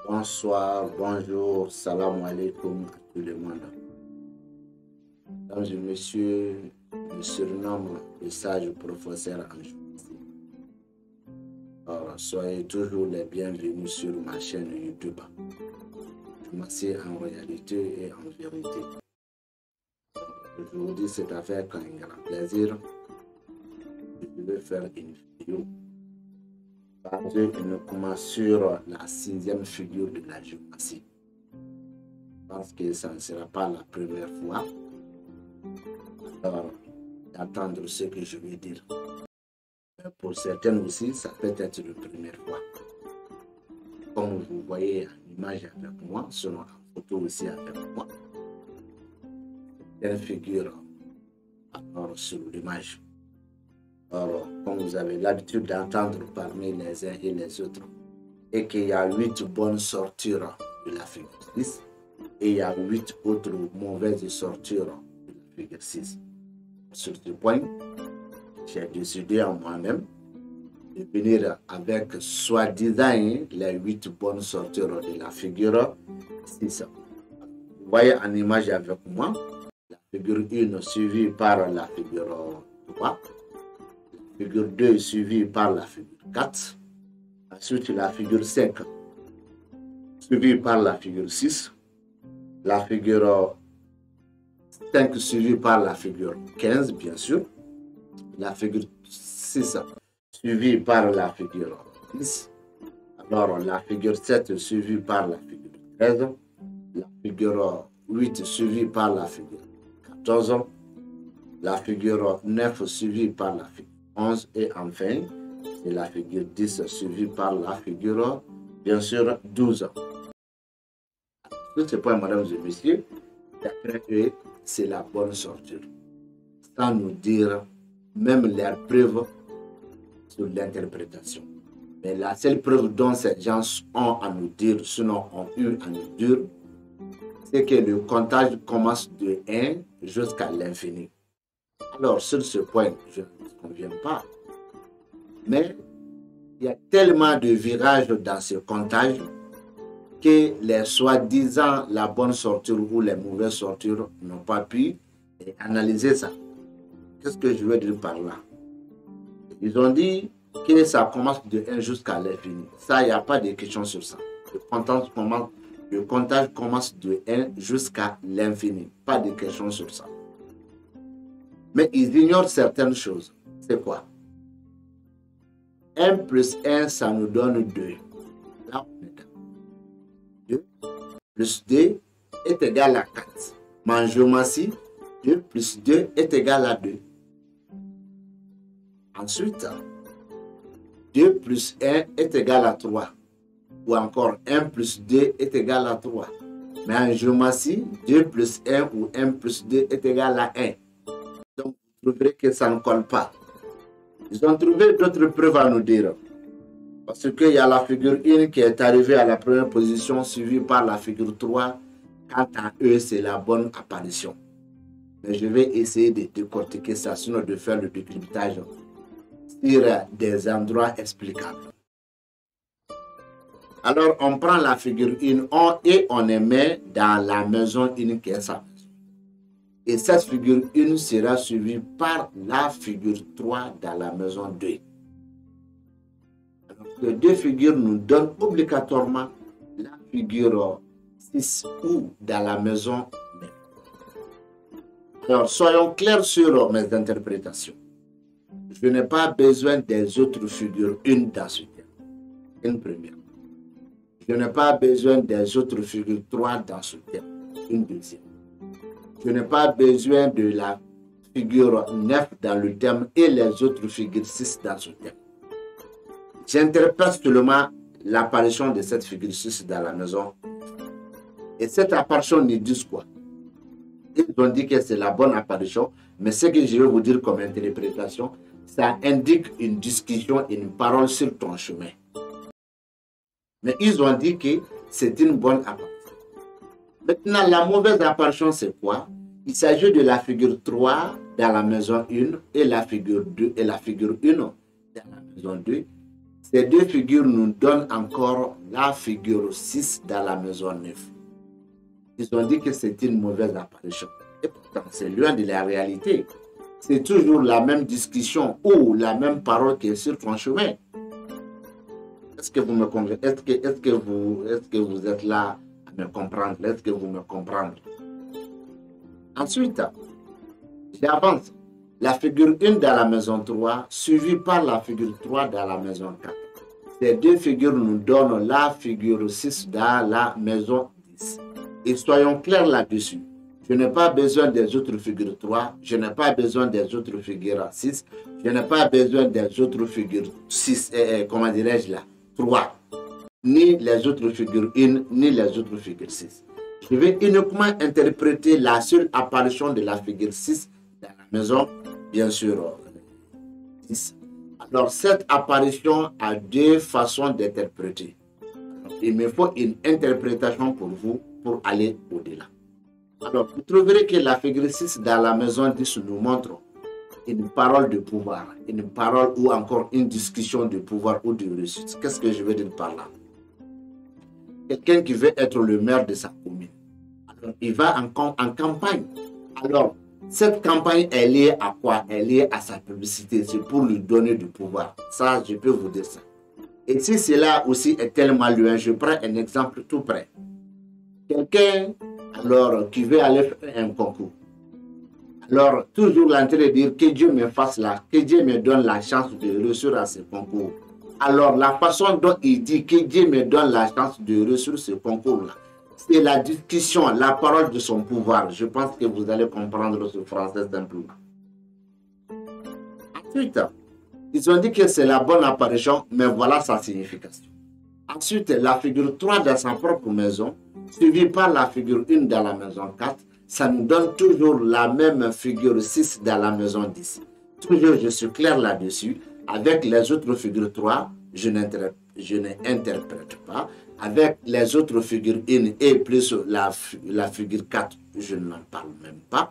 Bonsoir, bonjour, salam alaikum à tout le monde. Mesdames et messieurs, je me surnomme le sage professeur Anjou. Alors, soyez toujours les bienvenus sur ma chaîne YouTube. Je m'assieds en réalité et en vérité. Aujourd'hui, c'est avec un grand plaisir que je vais faire une vidéo basée uniquement sur la 6e figure de la géomancie. Je pense que ça ne sera pas la première fois. Alors, d'attendre ce que je vais dire. Mais pour certaines aussi, ça peut être la première fois. Comme vous voyez en image avec moi, sinon en photo aussi avec moi, une figure alors sur l'image. Alors, comme vous avez l'habitude d'entendre parmi les uns et les autres, et qu'il y a 8 bonnes sortures de la figure 6, et il y a 8 autres mauvaises sortures de la figure 6. Sur ce point, j'ai décidé en moi-même de venir avec soi-disant les 8 bonnes sortures de la figure 6. Vous voyez en image avec moi, la figure 1 suivie par la figure 3, la figure 2 suivie par la figure 4, ensuite la figure 5 suivie par la figure 6, la figure 5 suivie par la figure 15 bien sûr, la figure 6 suivie par la figure 10, alors la figure 7 suivie par la figure 13, la figure 8 suivie par la figure 14, la figure 9 suivie par la figure 11 et enfin c'est la figure 10 suivie par la figure bien sûr 12. Sur ce point, mesdames et messieurs, d'après eux, c'est la bonne sortie. Sans nous dire même les preuves sur l'interprétation. Mais la seule preuve dont ces gens ont à nous dire, sinon ont eu à nous dire, c'est que le comptage commence de 1 jusqu'à l'infini. Alors, sur ce point, je ne conviens pas. Mais il y a tellement de virages dans ce comptage que les soi-disant la bonne sortie ou les mauvaises sorties n'ont pas pu analyser ça. Qu'est-ce que je veux dire par là? Ils ont dit que ça commence de 1 jusqu'à l'infini. Ça, il n'y a pas de question sur ça. Le comptage commence de 1 jusqu'à l'infini. Pas de question sur ça. Mais ils ignorent certaines choses. C'est quoi? 1 plus 1, ça nous donne 2. Là, on est d'accord. 2 plus 2 est égal à 4. Mais en géomancie, 2 plus 2 est égal à 2. Ensuite, 2 plus 1 est égal à 3. Ou encore 1 plus 2 est égal à 3. Mais en géomancie, 2 plus 1 ou 1 plus 2 est égal à 1. Donc, vous trouverez que ça ne colle pas. Ils ont trouvé d'autres preuves à nous dire. Parce qu'il y a la figure 1 qui est arrivée à la première position, suivie par la figure 3. Quant à eux, c'est la bonne apparition. Mais je vais essayer de décortiquer ça, sinon de faire le décryptage sur des endroits explicables. Alors, on prend la figure 1 et on les met dans la maison 1 qui est sa maison. Et cette figure 1 sera suivie par la figure 3 dans la maison 2. Alors, les deux figures nous donnent obligatoirement la figure 6 ou dans la maison 9. Alors, soyons clairs sur mes interprétations. Je n'ai pas besoin des autres figures 1 dans ce thème. Une première. Je n'ai pas besoin des autres figures 3 dans ce thème. Une deuxième. Je n'ai pas besoin de la figure 9 dans le thème et les autres figures 6 dans ce thème. J'interprète seulement l'apparition de cette figure 6 dans la maison. Et cette apparition nous dit quoi? Ils ont dit que c'est la bonne apparition, mais ce que je vais vous dire comme interprétation, ça indique une discussion, une parole sur ton chemin. Mais ils ont dit que c'est une bonne apparition. Maintenant, la mauvaise apparition, c'est quoi? Il s'agit de la figure 3 dans la maison 1 et la figure 2 et la figure 1 dans la maison 2. Ces deux figures nous donnent encore la figure 6 dans la maison 9. Ils ont dit que c'est une mauvaise apparition. Et pourtant, c'est loin de la réalité. C'est toujours la même discussion ou la même parole qui est sur ton chemin. Est-ce que vous me comprenez? Est-ce que vous êtes là à me comprendre? Est-ce que vous me comprenez? Ensuite, j'avance. La figure 1 dans la maison 3, suivie par la figure 3 dans la maison 4. Ces deux figures nous donnent la figure 6 dans la maison 10. Et soyons clairs là-dessus. Je n'ai pas besoin des autres figures 3, je n'ai pas besoin des autres figures 6, je n'ai pas besoin des autres figures 6, comment dirais-je là, 3, ni les autres figures 1, ni les autres figures 6. Je vais uniquement interpréter la seule apparition de la figure 6 dans la maison, bien sûr, 10. Alors, cette apparition a deux façons d'interpréter. Il me faut une interprétation pour vous pour aller au-delà. Alors, vous trouverez que la figure 6 dans la maison 10 nous montre une parole de pouvoir, une parole ou encore une discussion de pouvoir ou de réussite. Qu'est-ce que je veux dire par là? Quelqu'un qui veut être le maire de sa commune. Alors, il va en campagne. Alors, cette campagne est liée à quoi? Elle est liée à sa publicité. C'est pour lui donner du pouvoir. Ça, je peux vous dire ça. Et si cela aussi est tellement loin, je prends un exemple tout près. Quelqu'un, alors, qui veut aller faire un concours. Alors, toujours l'entrée de dire que Dieu me fasse là, que Dieu me donne la chance de réussir à ce concours. Alors, la façon dont il dit que Dieu me donne la chance de réussir ce concours-là, c'est la discussion, la parole de son pouvoir. Je pense que vous allez comprendre ce français simplement. Ensuite, ils ont dit que c'est la bonne apparition, mais voilà sa signification. Ensuite, la figure 3 dans sa propre maison, suivie par la figure 1 dans la maison 4, ça nous donne toujours la même figure 6 dans la maison 10. Toujours, je suis clair là-dessus. Avec les autres figures 3, je n'interprète pas. Avec les autres figures 1 et plus la figure 4, je n'en parle même pas.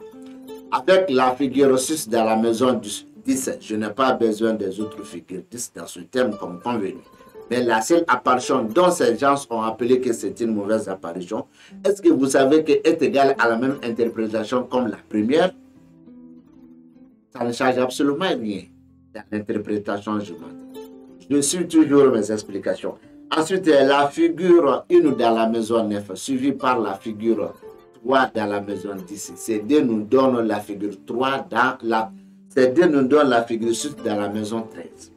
Avec la figure 6 dans la maison 10, je n'ai pas besoin des autres figures 10 dans ce terme comme convenu. Mais la seule apparition dont ces gens ont appelé que c'est une mauvaise apparition, est-ce que vous savez qu'elle est égale à la même interprétation comme la première? Ça ne change absolument rien dans l'interprétation géométrique. Je suis toujours mes explications. Ensuite, la figure 1 dans la maison 9, suivie par la figure 3 dans la maison 10. Ces deux nous donnent la figure 3 dans la... Ces deux nous donnent la figure 6 dans la maison 13.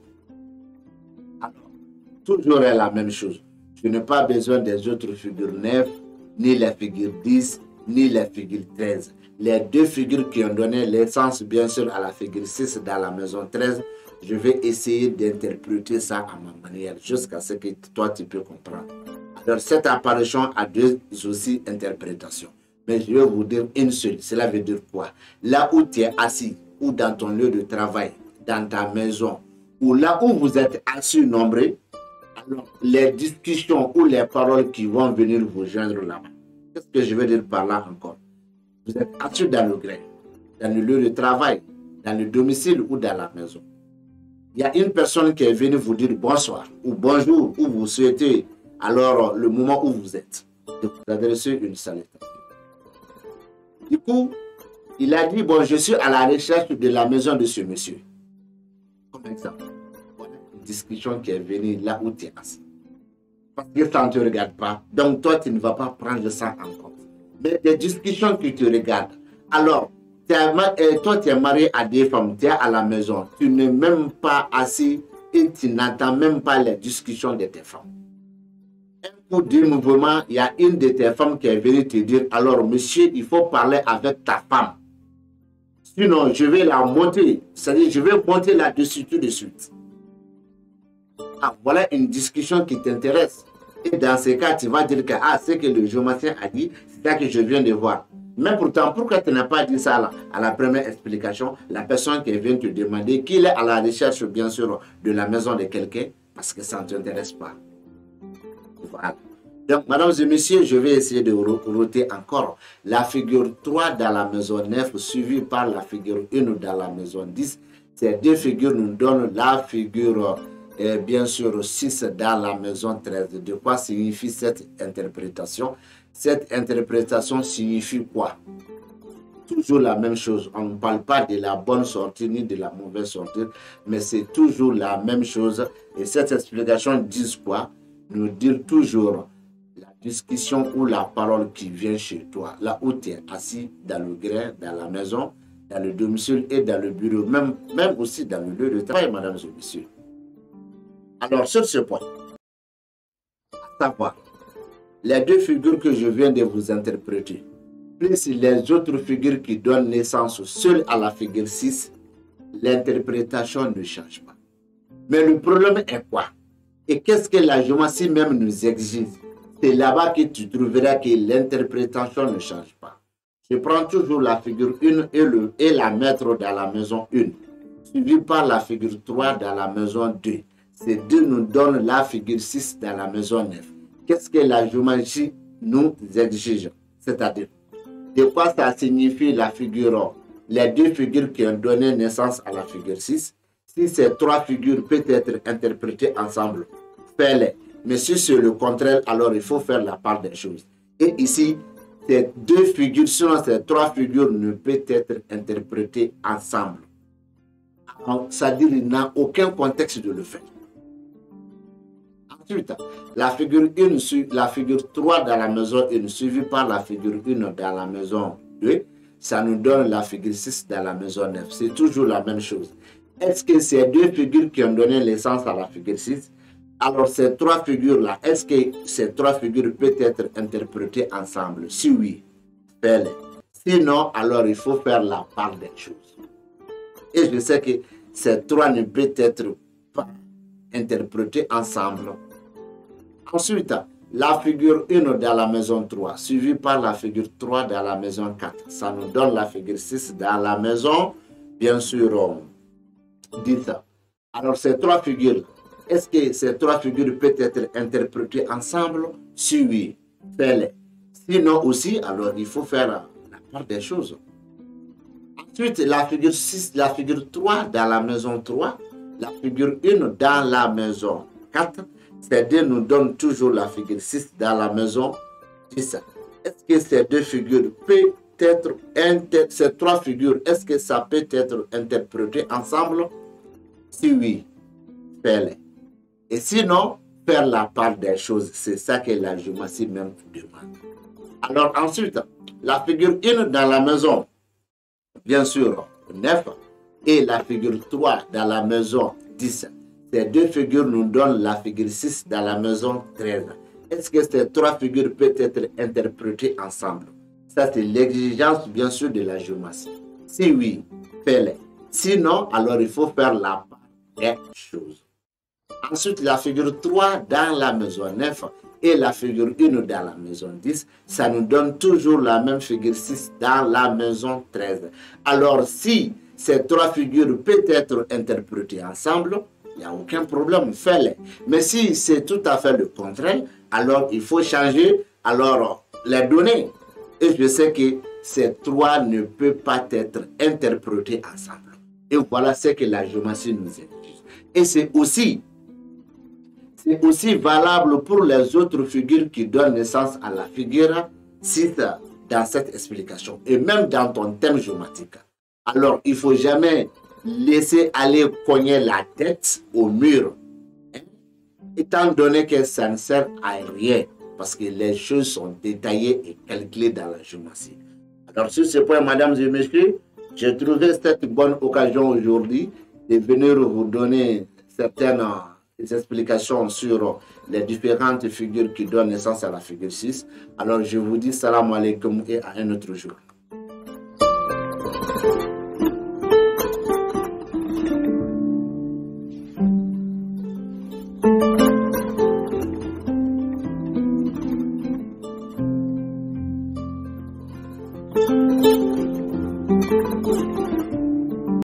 Toujours la même chose. Je n'ai pas besoin des autres figures 9, ni les figures 10, ni les figures 13. Les deux figures qui ont donné l'essence, bien sûr, à la figure 6 dans la maison 13, je vais essayer d'interpréter ça à ma manière, jusqu'à ce que toi, tu peux comprendre. Alors, cette apparition a deux aussi interprétations. Mais je vais vous dire une seule. Cela veut dire quoi? Là où tu es assis, ou dans ton lieu de travail, dans ta maison, ou là où vous êtes assis nombreux, alors, les discussions ou les paroles qui vont venir vous joindre là-bas. Qu'est-ce que je veux dire par là encore? Vous êtes assis dans le gré, dans le lieu de travail, dans le domicile ou dans la maison. Il y a une personne qui est venue vous dire bonsoir ou bonjour ou vous souhaitez alors le moment où vous êtes. De vous adresser une salutation. Du coup, il a dit, bon, je suis à la recherche de la maison de ce monsieur. Comme exemple. Discussion qui est venue là où tu es assis. Parce que ça ne te regarde pas. Donc toi, tu ne vas pas prendre ça en compte. Mais des discussions qui te regardent. Alors, toi, tu es marié à des femmes, tu es à la maison. Tu n'es même pas assis et tu n'entends même pas les discussions de tes femmes. Un coup du mouvement, il y a une de tes femmes qui est venue te dire, alors monsieur, il faut parler avec ta femme. Sinon, je vais la monter. C'est-à-dire, je vais monter là-dessus tout de suite. Ah, voilà une discussion qui t'intéresse. Et dans ce cas, tu vas dire que ce que le géomaticien a dit, c'est ça que je viens de voir. Mais pourtant, pourquoi tu n'as pas dit ça là, à la première explication? La personne qui vient te demander qu'il est à la recherche, bien sûr, de la maison de quelqu'un, parce que ça ne t'intéresse pas. Voilà. Donc, mesdames et messieurs, je vais essayer de router encore la figure 3 dans la maison 9, suivie par la figure 1 dans la maison 10. Ces deux figures nous donnent la figure, bien sûr, 6 dans la maison 13. De quoi signifie cette interprétation? Cette interprétation signifie quoi? Toujours la même chose. On ne parle pas de la bonne sortie ni de la mauvaise sortie, mais c'est toujours la même chose. Et cette explication dit quoi? Nous dire toujours la discussion ou la parole qui vient chez toi, là où tu es assis dans le gré, dans la maison, dans le domicile et dans le bureau, même aussi dans le lieu de travail, mesdames et messieurs. Alors, sur ce point, à savoir, les deux figures que je viens de vous interpréter, plus les autres figures qui donnent naissance seules à la figure 6, l'interprétation ne change pas. Mais le problème est quoi? Et qu'est-ce que la géométrie même nous exige? C'est là-bas que tu trouveras que l'interprétation ne change pas. Je prends toujours la figure 1 et la mettre dans la maison 1, suivi par la figure 3 dans la maison 2. Ces deux nous donnent la figure 6 dans la maison 9. Qu'est-ce que la géométrie nous exige? C'est-à-dire, de quoi ça signifie la figure, les deux figures qui ont donné naissance à la figure 6? Si ces trois figures peuvent être interprétées ensemble, fais-les. Mais si c'est le contraire, alors il faut faire la part des choses. Et ici, ces deux figures, sinon ces trois figures ne peuvent être interprétées ensemble. C'est-à-dire qu'il n'a aucun contexte de le faire. Ensuite, la figure 1, la figure 3 dans la maison 1, suivie par la figure 1 dans la maison 2, ça nous donne la figure 6 dans la maison 9. C'est toujours la même chose. Est-ce que ces deux figures qui ont donné naissance à la figure 6, alors ces trois figures-là, est-ce que ces trois figures peuvent être interprétées ensemble? Si oui, fais-les. Sinon, alors il faut faire la part des choses. Et je sais que ces trois ne peuvent être pas interprétées ensemble. Ensuite, la figure 1 dans la maison 3, suivie par la figure 3 dans la maison 4. Ça nous donne la figure 6 dans la maison, bien sûr, 10. Alors, ces trois figures, est-ce que ces trois figures peuvent être interprétées ensemble? Si oui, fais-les. Sinon aussi, alors il faut faire la part des choses. Ensuite, la figure 6, la figure 3 dans la maison 3, la figure 1 dans la maison 4, ces deux nous donnent toujours la figure 6 dans la maison 10. Est-ce que ces deux figures peuvent être, ces trois figures, est-ce que ça peut être interprété ensemble? Si oui, fais-les. Et sinon, faire la part des choses, c'est ça que la géométrie même demande. Alors ensuite, la figure 1 dans la maison, bien sûr, 9, et la figure 3 dans la maison 10. Ces deux figures nous donnent la figure 6 dans la maison 13. Est-ce que ces trois figures peuvent être interprétées ensemble? Ça, c'est l'exigence, bien sûr, de la géométrie. Si oui, fais-les. Sinon, alors il faut faire la part des choses. Ensuite, la figure 3 dans la maison 9 et la figure 1 dans la maison 10, ça nous donne toujours la même figure 6 dans la maison 13. Alors, si ces trois figures peuvent être interprétées ensemble, il n'y a aucun problème, fais-les. Mais si c'est tout à fait le contraire, alors il faut changer alors les données. Et je sais que ces trois ne peuvent pas être interprétés ensemble. Et voilà ce que la géométrie nous exige. Et c'est aussi valable pour les autres figures qui donnent naissance à la figure 6 dans cette explication. Et même dans ton thème géométrique. Alors, il ne faut jamais laisser aller cogner la tête au mur. Étant donné que ça ne sert à rien. Parce que les choses sont détaillées et calculées dans la géométrie. Alors, sur ce point, mesdames et messieurs, j'ai trouvé cette bonne occasion aujourd'hui de venir vous donner certaines explications sur les différentes figures qui donnent naissance à la figure 6. Alors, je vous dis salam alaikum et à un autre jour.